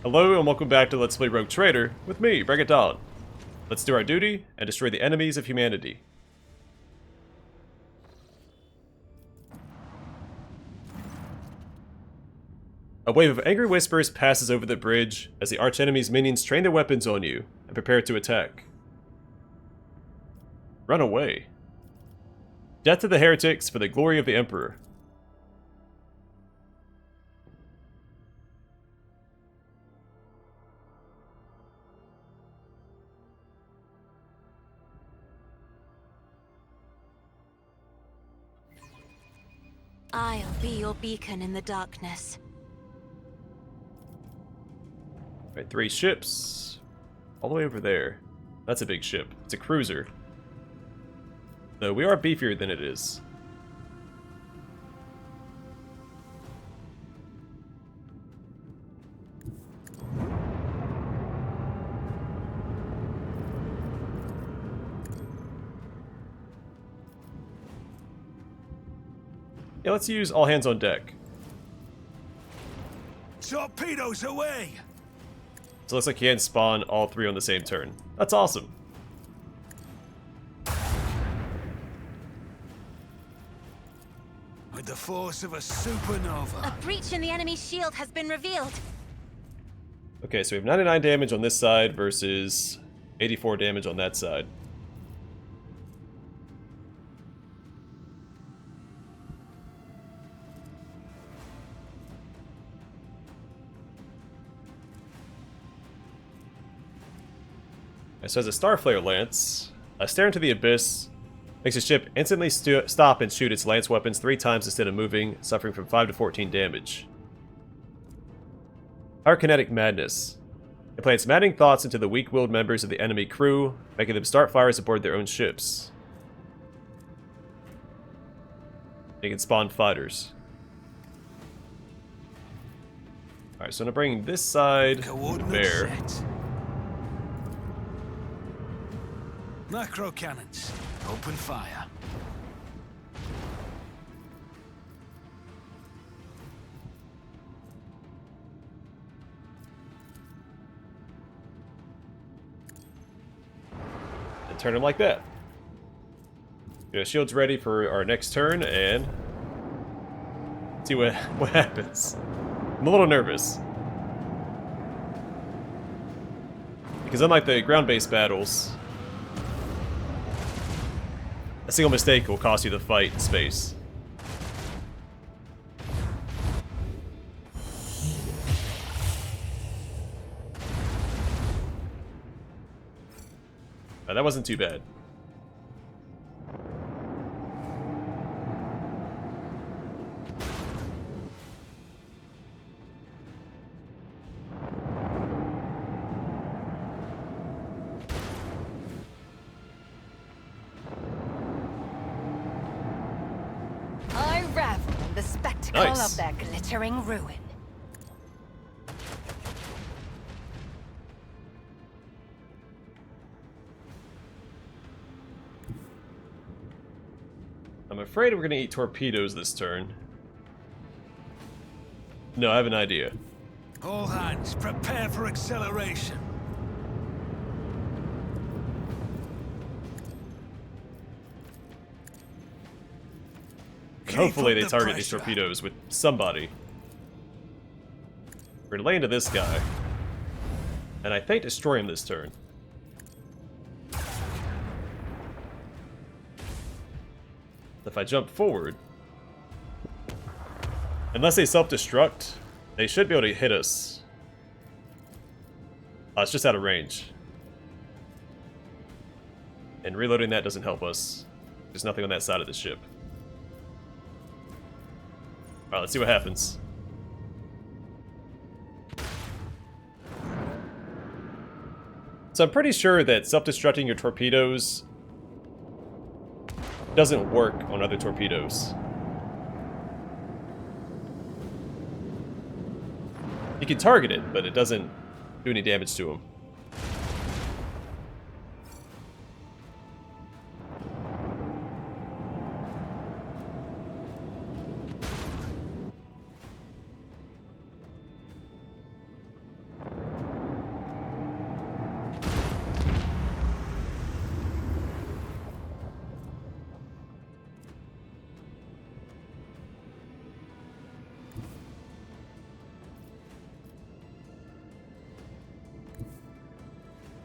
Hello and welcome back to Let's Play Rogue Trader with me, Bring It Down. Let's do our duty and destroy the enemies of humanity. A wave of angry whispers passes over the bridge as the archenemy's minions train their weapons on you and prepare to attack. Run away. Death to the heretics for the glory of the Emperor. I'll be your beacon in the darkness. Right, 3 ships. All the way over there. That's a big ship. It's a cruiser. Though we are beefier than it is. Yeah, let's use all hands on deck. Torpedoes away! So it looks like you can spawn all 3 on the same turn. That's awesome. With the force of a supernova. A breach in the enemy's shield has been revealed. Okay, so we have 99 damage on this side versus 84 damage on that side. So as a Starflare Lance, stare into the abyss, makes the ship instantly stop and shoot its lance weapons 3 times instead of moving, suffering from 5 to 14 damage. Pyrokinetic Madness. It plants maddening thoughts into the weak-willed members of the enemy crew, making them start fires aboard their own ships. You can spawn fighters. Alright, so I'm going to bring this side to bear. Macro cannons. Open fire. And turn them like that. Shield's ready for our next turn, and see what happens. I'm a little nervous. Because unlike the ground-based battles, a single mistake will cost you the fight space. That wasn't too bad. I revel in the spectacle Nice. of their glittering ruin. I'm afraid we're gonna eat torpedoes this turn. No, I have an idea. All hands, prepare for acceleration. Hopefully Keep they up the target these pressure. torpedoes with somebody. We're gonna lay into this guy. And I think destroy him this turn. If I jump forward, unless they self-destruct, they should be able to hit us. It's just out of range. And reloading that doesn't help us. There's nothing on that side of the ship. Alright, let's see what happens. So I'm pretty sure that self-destructing your torpedoes doesn't work on other torpedoes. You can target it, but it doesn't do any damage to them.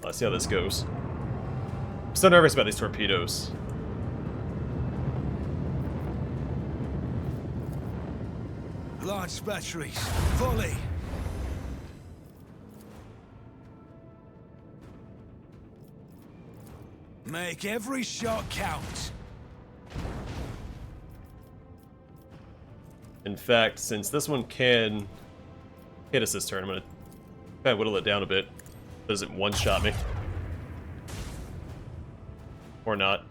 Let's see how this goes. I'm so nervous about these torpedoes. Launch batteries. Volley. Make every shot count. In fact, since this one can hit us this turn, I'm gonna whittle it down a bit. Does it one-shot me? Or not?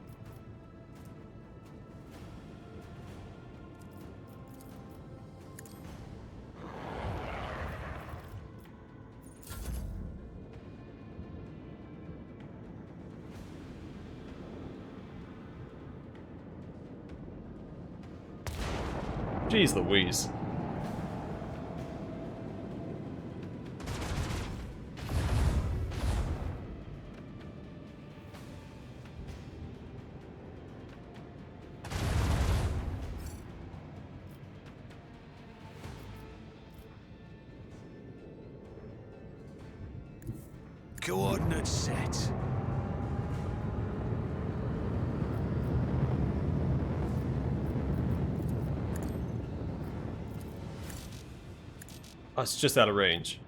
Jeez Louise. Coordinates set. Oh, it's just out of range.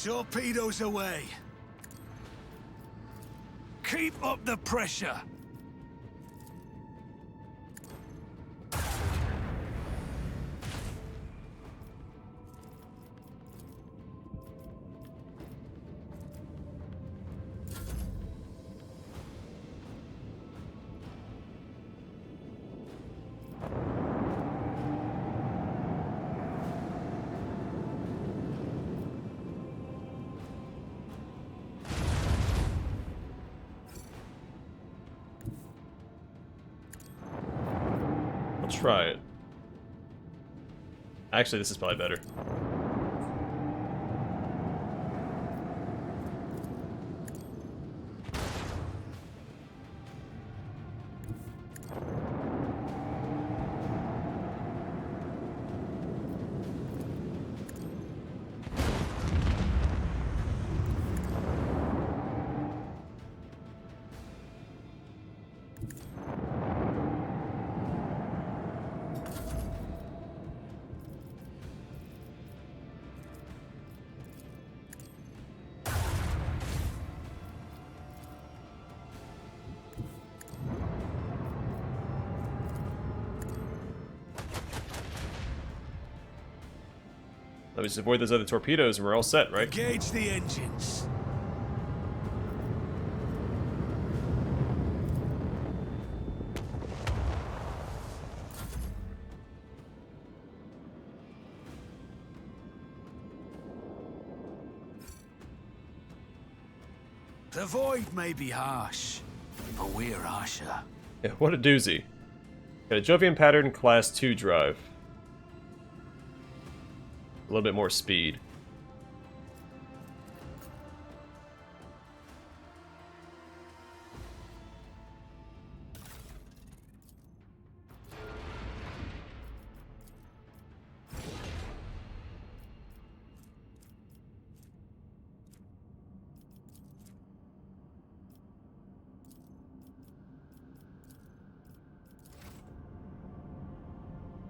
Torpedoes away. Keep up the pressure. I'll try it. Actually, this is probably better. Let me just avoid those other torpedoes and we're all set, right? Engage the engines. The void may be harsh, but we're harsher. Yeah, what a doozy. Got a Jovian pattern class 2 drive. A little bit more speed.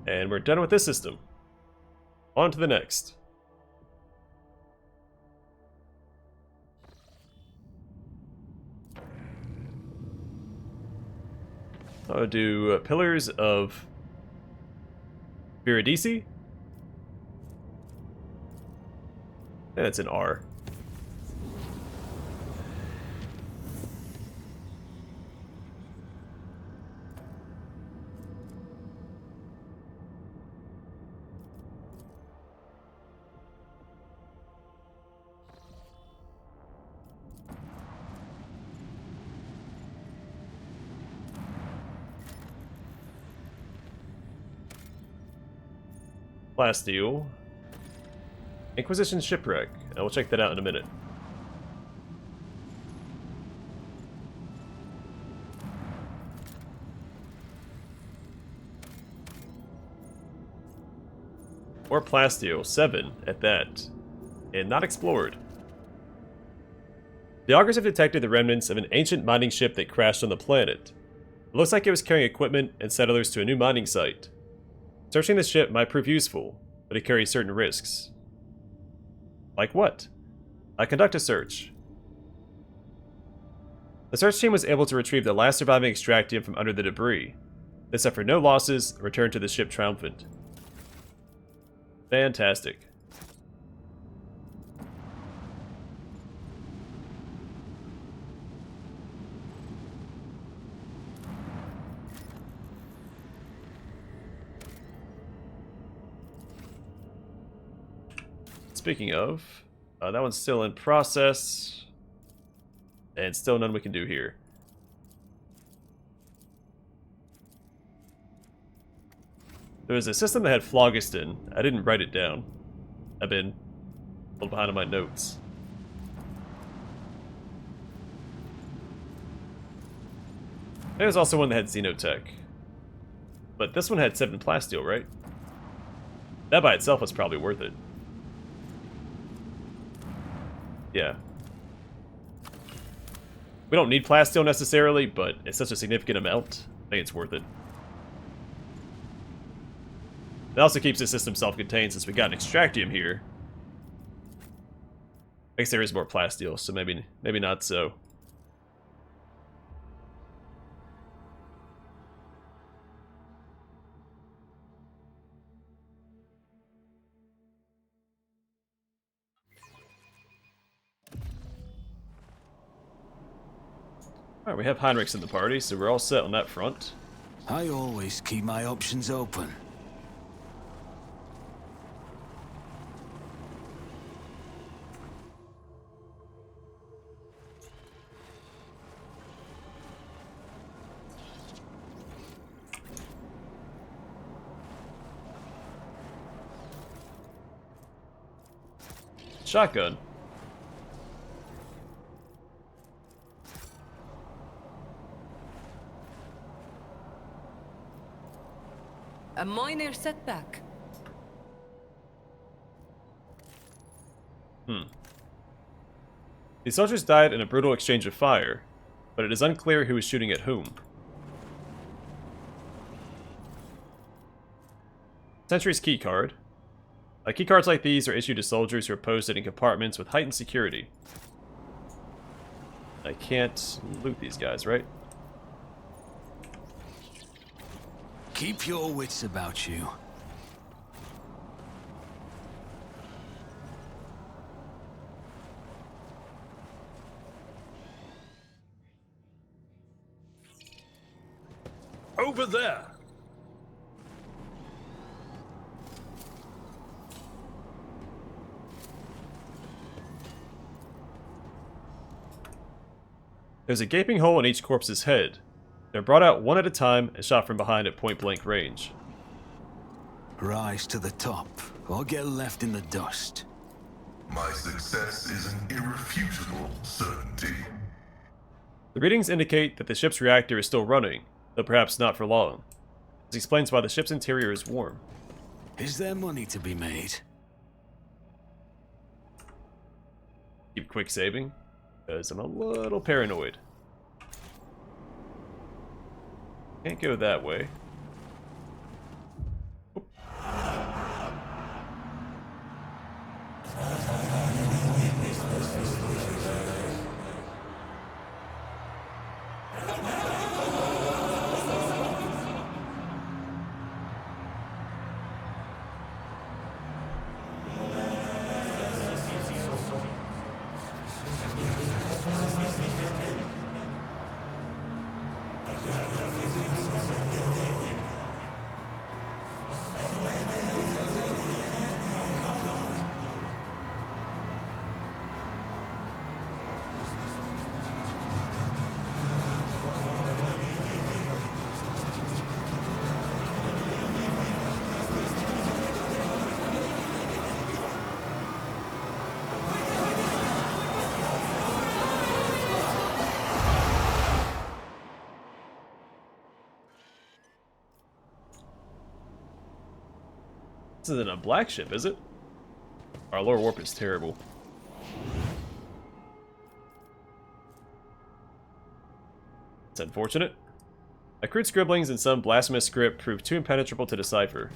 And we're done with this system. On to the next. I'll do Pillars of Viridice. And it's an R. Last deal. Inquisition Shipwreck. I will check that out in a minute. Or plasteel, 7 at that. And not explored. The augurs have detected the remnants of an ancient mining ship that crashed on the planet. It looks like it was carrying equipment and settlers to a new mining site. Searching the ship might prove useful, but it carries certain risks. Like what? I conduct a search. The search team was able to retrieve the last surviving extractium from under the debris. They suffered no losses and returned to the ship triumphant. Fantastic. Speaking of, that one's still in process, and still none we can do here. There was a system that had phlogiston. I didn't write it down. I've been a little behind on my notes. There was also one that had xenotech. But this one had 7 plasteel, right? That by itself was probably worth it. Yeah. We don't need plasteel necessarily, but it's such a significant amount, I think it's worth it. It also keeps the system self-contained since we got an extractium here. I guess there is more plasteel, so maybe not so. Alright, we have Heinrichs in the party, so we're all set on that front. I always keep my options open. Shotgun. A minor setback. The soldiers died in a brutal exchange of fire, but it is unclear who was shooting at whom. Sentry's keycard. Keycards like these are issued to soldiers who are posted in compartments with heightened security. I can't loot these guys, right? Keep your wits about you. Over there! There's a gaping hole in each corpse's head. They're brought out one at a time and shot from behind at point-blank range. Rise to the top, or get left in the dust. My success is an irrefutable certainty. The readings indicate that the ship's reactor is still running, though perhaps not for long. This explains why the ship's interior is warm. Is there money to be made? Keep quick saving, because I'm a little paranoid. Can't go that way. This isn't a black ship, is it? Our lower warp is terrible. It's unfortunate. My crude scribblings in some blasphemous script proved too impenetrable to decipher.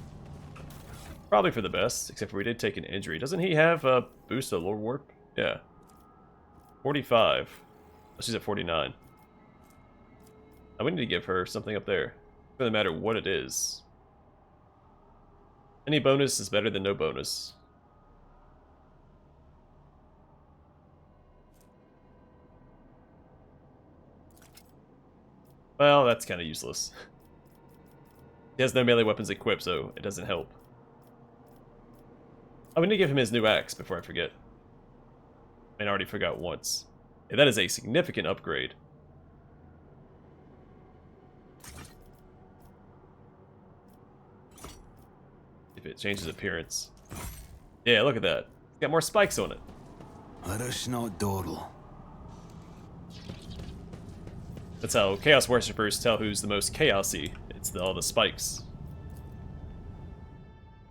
Probably for the best, except for we did take an injury. Doesn't he have a boost to lower warp? Yeah. 45. Oh, she's at 49. Oh, we need to give her something up there. It doesn't matter what it is. Any bonus is better than no bonus. Well, that's kind of useless. He has no melee weapons equipped, so it doesn't help. Oh, we need to give him his new axe before I forget. I already forgot once. Yeah, that is a significant upgrade. If it changes appearance. Yeah, look at that. It's got more spikes on it. Let us not dawdle. That's how Chaos Worshippers tell who's the most chaosy. It's all the spikes.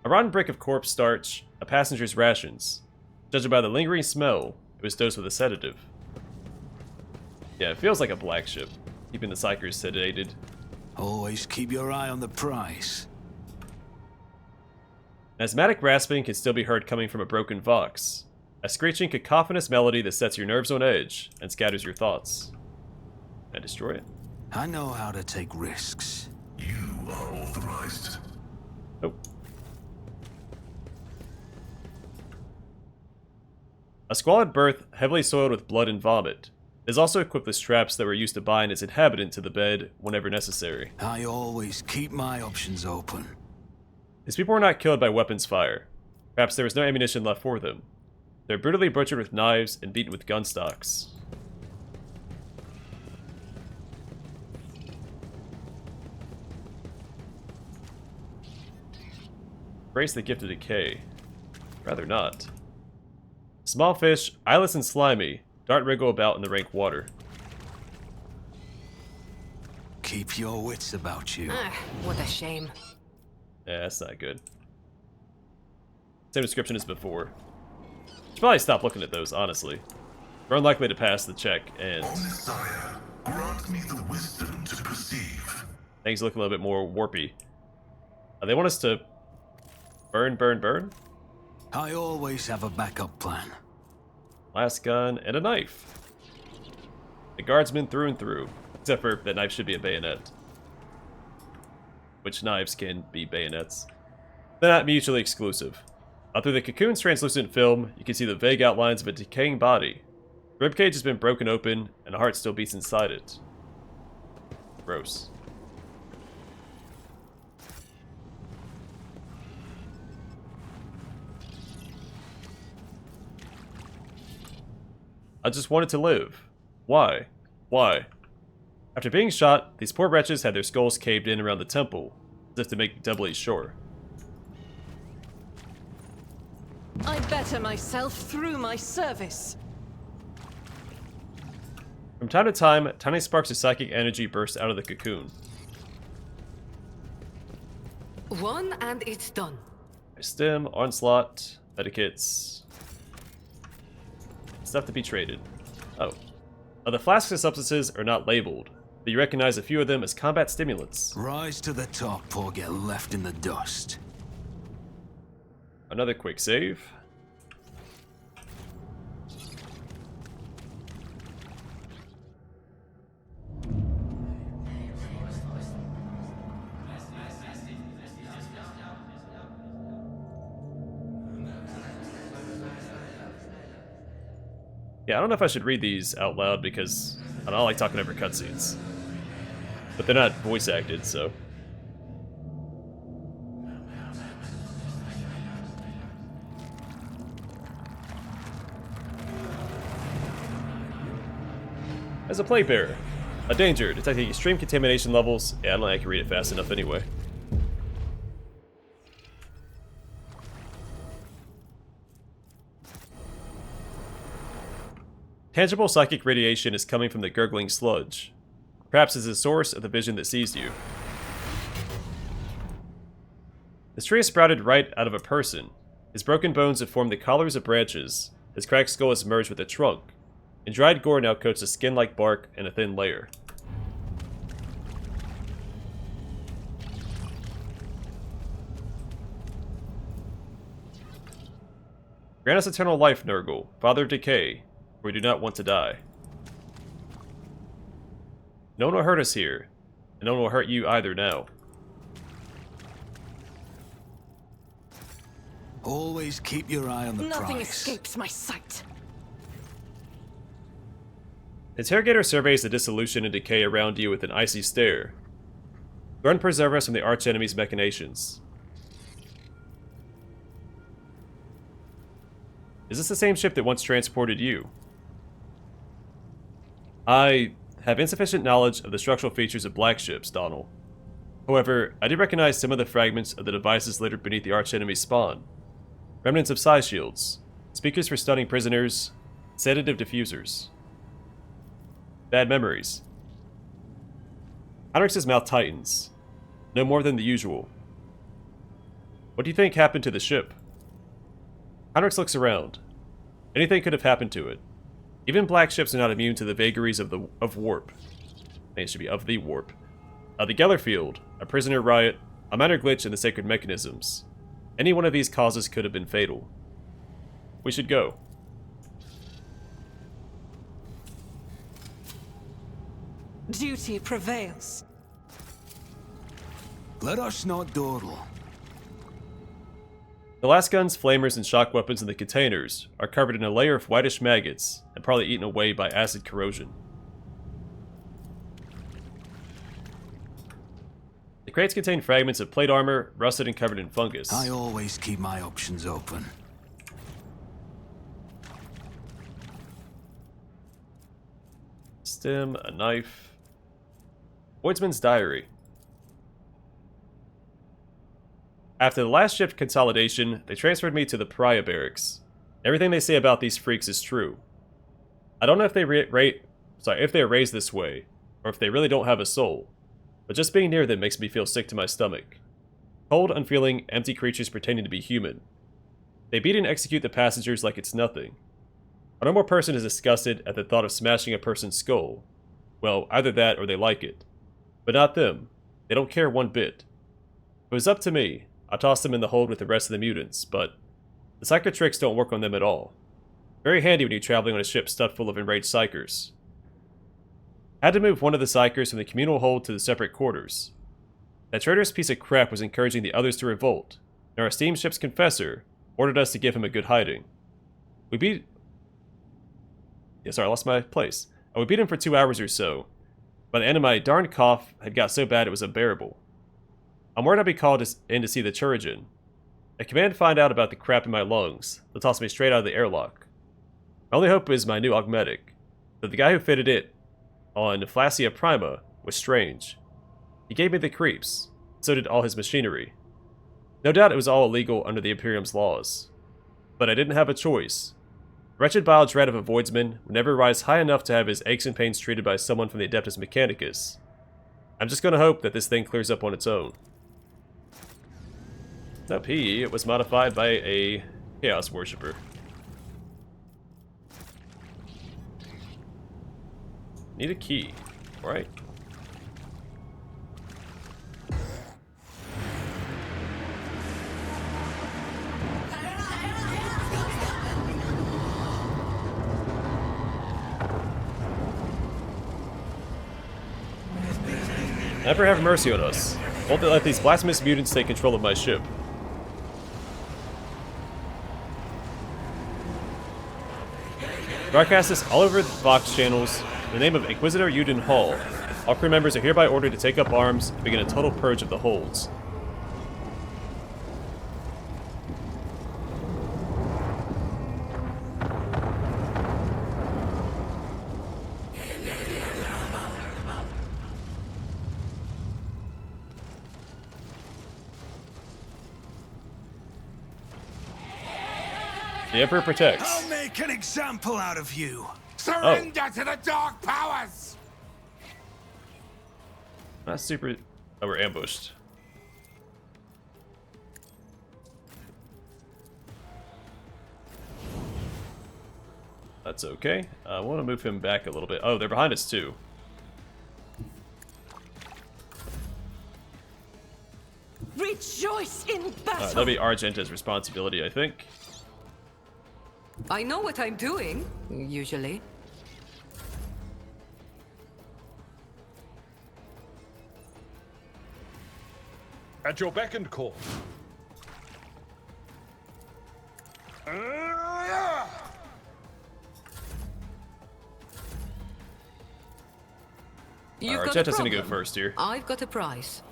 A rotten brick of corpse starch, a passenger's rations. Judging by the lingering smell, it was dosed with a sedative. Yeah, it feels like a black ship, keeping the psychers sedated. Always keep your eye on the prize. An asthmatic rasping can still be heard coming from a broken vox. A screeching, cacophonous melody that sets your nerves on edge and scatters your thoughts. Can I destroy it? I know how to take risks. You are authorized. Nope. A squalid berth, heavily soiled with blood and vomit, is also equipped with straps that were used to bind its inhabitant to the bed whenever necessary. I always keep my options open. These people were not killed by weapons fire. Perhaps there was no ammunition left for them. They're brutally butchered with knives and beaten with gun stocks. Embrace the gift of decay. Rather not. Small fish, eyeless and slimy, dart wriggle about in the rank water. Keep your wits about you. Ah, what a shame. Yeah, that's not good. Same description as before. Should probably stop looking at those, honestly. We're unlikely to pass the check, and O Messiah, grant me the wisdom to perceive. things look a little bit more warpy. They want us to burn, burn, burn? I always have a backup plan. Last gun, and a knife. A guardsman through and through. Except for that knife should be a bayonet. Which knives can be bayonets. They're not mutually exclusive. Through the cocoon's translucent film, you can see the vague outlines of a decaying body. The ribcage has been broken open, and a heart still beats inside it. Gross. I just wanted to live. Why? Why? After being shot, these poor wretches had their skulls caved in around the temple, as if to make doubly sure. I better myself through my service. From time to time, tiny sparks of psychic energy burst out of the cocoon. One and it's done. Stem, onslaught, medikits. Stuff to be traded. Oh. The flasks of substances are not labeled, but you recognize a few of them as combat stimulants. Rise to the top or get left in the dust. Another quick save. Yeah, I don't know if I should read these out loud because I don't like talking over cutscenes. But they're not voice acted, so. As a plate bearer, a danger, detecting extreme contamination levels. Yeah, I don't think I can read it fast enough anyway. Tangible psychic radiation is coming from the gurgling sludge. Perhaps it's the source of the vision that seized you. This tree is sprouted right out of a person. His broken bones have formed the collars of branches. His cracked skull has merged with the trunk, and dried gore now coats the skin like bark in a thin layer. Grant us eternal life, Nurgle, father of decay, for we do not want to die. No one will hurt us here, and no one will hurt you either now. Always keep your eye on the Nothing prize. escapes my sight. Interrogator surveys the dissolution and decay around you with an icy stare. Throne preserve us from the archenemy's machinations. Is this the same ship that once transported you? I have insufficient knowledge of the structural features of black ships, Donald. However, I do recognize some of the fragments of the devices littered beneath the archenemy's spawn. Remnants of psi shields, speakers for stunning prisoners, sedative diffusers. Bad memories. Heinrich's mouth tightens. No more than the usual. What do you think happened to the ship? Heinrich looks around. Anything could have happened to it. Even black ships are not immune to the vagaries of warp. It should be of the warp. The Gellerfield, a prisoner riot, a minor glitch in the sacred mechanisms. Any one of these causes could have been fatal. We should go. Duty prevails. Let us not dawdle. The last guns, flamers, and shock weapons in the containers are covered in a layer of whitish maggots and probably eaten away by acid corrosion. The crates contain fragments of plate armor, rusted and covered in fungus. I always keep my options open. Stem, a knife. Voidsman's diary. After the last ship consolidation, they transferred me to the pariah barracks. Everything they say about these freaks is true. I don't know if they if they are raised this way, or if they really don't have a soul, but just being near them makes me feel sick to my stomach. Cold, unfeeling, empty creatures pretending to be human. They beat and execute the passengers like it's nothing. A normal person is disgusted at the thought of smashing a person's skull. Well, either that or they like it. But not them. They don't care one bit. If it was up to me, I'd toss them in the hold with the rest of the mutants, but the psycho tricks don't work on them at all. Very handy when you're traveling on a ship stuffed full of enraged psychers. I had to move one of the psychers from the communal hold to the separate quarters. That traitorous piece of crap was encouraging the others to revolt, and our esteemed ship's confessor ordered us to give him a good hiding. We beat him for 2 hours or so. By the end of my darned cough had got so bad it was unbearable. I'm worried I'll be called in to see the Chirurgeon. A command to find out about the crap in my lungs. They'll toss me straight out of the airlock. My only hope is my new augmetic, but the guy who fitted it on Flassia Prima was strange. He gave me the creeps. So did all his machinery. No doubt it was all illegal under the Imperium's laws. But I didn't have a choice. Wretched vile dread of a voidsman would never rise high enough to have his aches and pains treated by someone from the Adeptus Mechanicus. I'm just gonna hope that this thing clears up on its own. Nope, it was modified by a Chaos Worshipper. Need a key, right? Never have mercy on us. Won't let these blasphemous mutants take control of my ship. Broadcast this all over the Vox channels in the name of Inquisitor Uden Hall. All crew members are hereby ordered to take up arms and begin a total purge of the holds. The Emperor protects. I'll make an example out of you. Surrender to the dark powers! Not super... Oh, we're ambushed. That's okay. I want to move him back a little bit. Oh, they're behind us too. Rejoice in battle. That'll be Argenta's responsibility, I think. I know what I'm doing, usually. At your beck and call. You've got a Argenta's gonna go problem. first here. I've got a prize.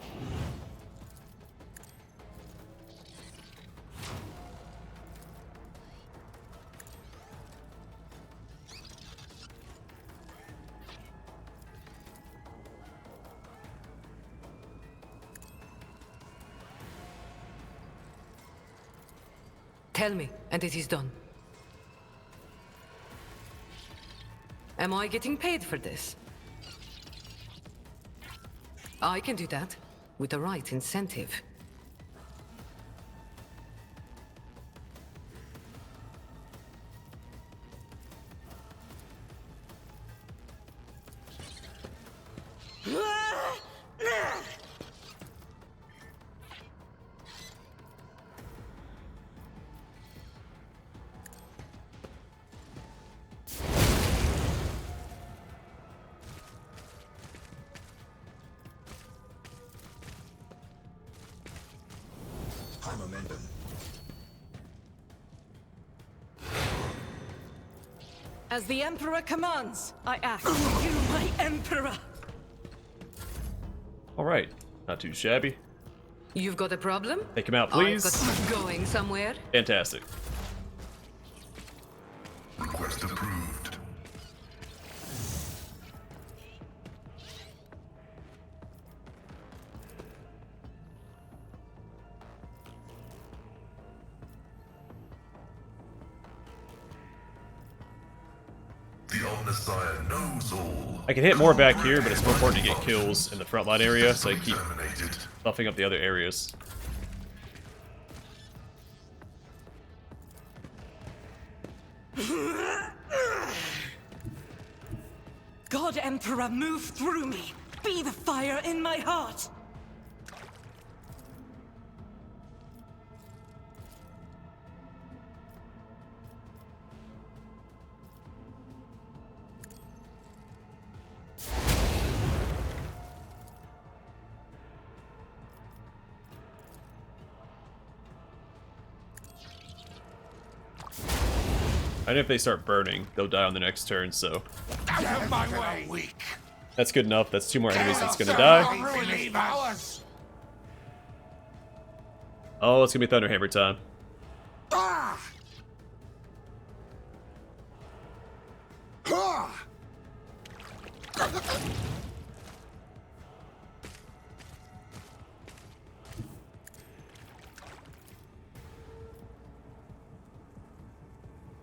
Tell me, and it is done. Am I getting paid for this? I can do that, with the right incentive. As the Emperor commands, I act. You, my Emperor. Alright, not too shabby. You've got a problem? Take him out, please. I've got going somewhere. Fantastic. Request approved. The Omnissiah knows all. I can hit more back here, but it's more important to get kills in the frontline area, so I keep Terminated. buffing up the other areas. God Emperor, move through me. Be the fire in my heart. I know if they start burning, they'll die on the next turn, so that's good enough. That's 2 more enemies that's gonna die. Oh, it's gonna be Thunderhammer time.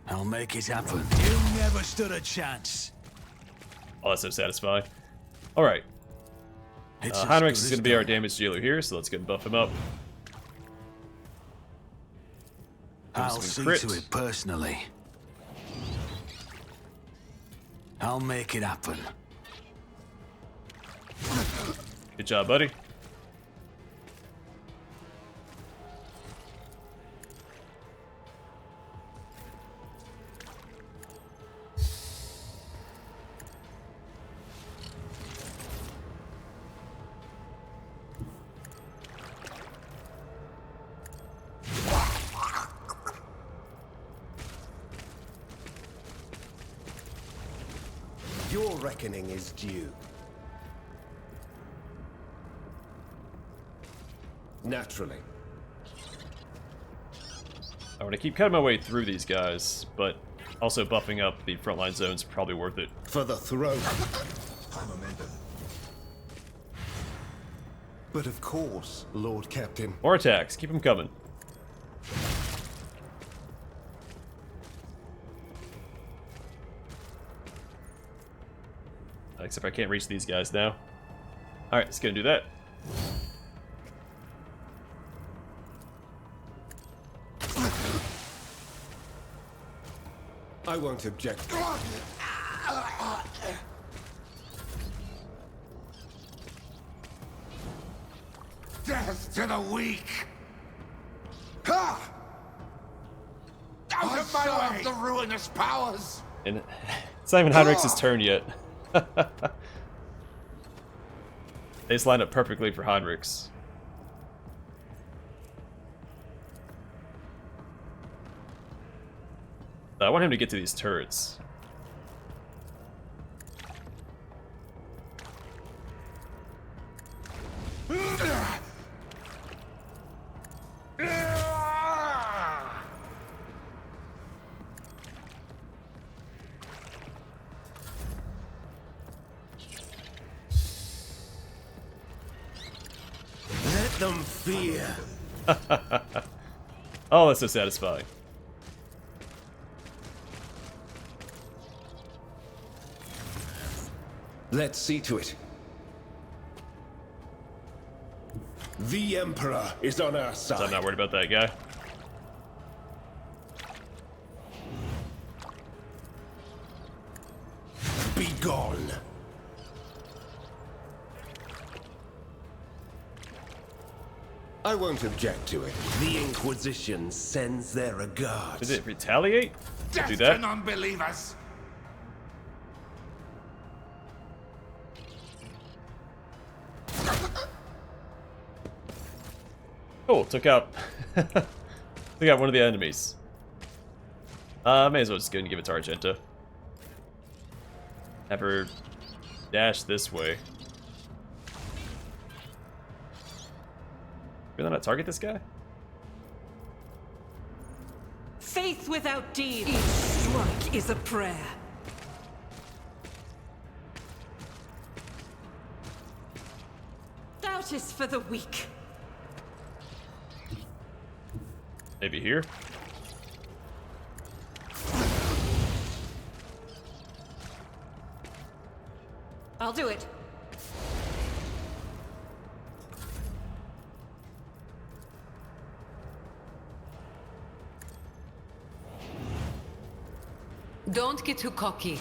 I'll make it happen. You never stood a chance. Oh, that's so satisfying. Alright. It's as Heinrichs good is as going to be our done. damage dealer here, so let's go and buff him up. I'll some see crit. to it personally. I'll make it happen. Good job, buddy. Your reckoning is due. Naturally. I want to keep cutting my way through these guys, but also buffing up the frontline zones is probably worth it. For the throne. But of course, Lord Captain. More attacks. Keep them coming. Except I can't reach these guys now. Alright, let's go and do that. I won't object. Death to the weak! Ha! Out of my way! The ruinous powers! And it's not even Heinrich's turn yet. They just line up perfectly for Heinrich's. I want him to get to these turrets. Let them fear. Oh, that's so satisfying. Let's see to it. The Emperor is on our side. So I'm not worried about that guy. Be gone. I won't object to it. The Inquisition sends their regards. Is it retaliate? Death Do that? to non-believers! Cool, took out took out one of the enemies. May as well just go and give it to Argenta. Have her dash this way. Really not target this guy? Faith without deed. Each strike is a prayer. Doubt is for the weak. Maybe here? I'll do it. Don't get too cocky.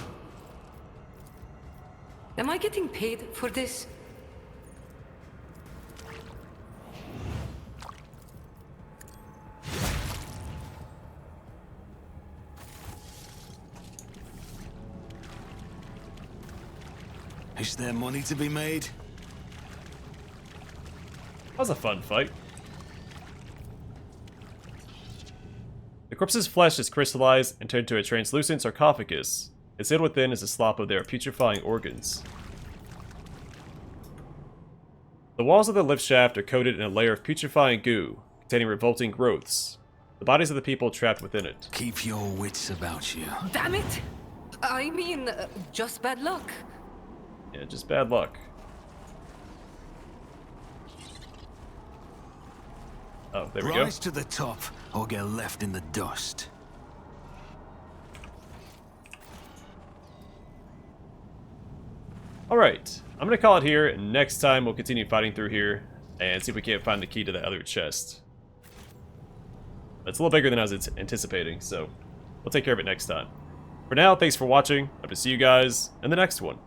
Am I getting paid for this? Is there money to be made? That was a fun fight. The corpse's flesh is crystallized and turned to a translucent sarcophagus. Concealed within is a slop of their putrefying organs. The walls of the lift shaft are coated in a layer of putrefying goo, containing revolting growths. The bodies of the people trapped within it. Keep your wits about you. Damn it! I mean, just bad luck. Yeah, just bad luck. Oh, there we go. Rise to the top, or get left in the dust. Alright, I'm gonna call it here, and next time we'll continue fighting through here and see if we can't find the key to the other chest. It's a little bigger than I was anticipating, so we'll take care of it next time. For now, thanks for watching. Hope to see you guys in the next one.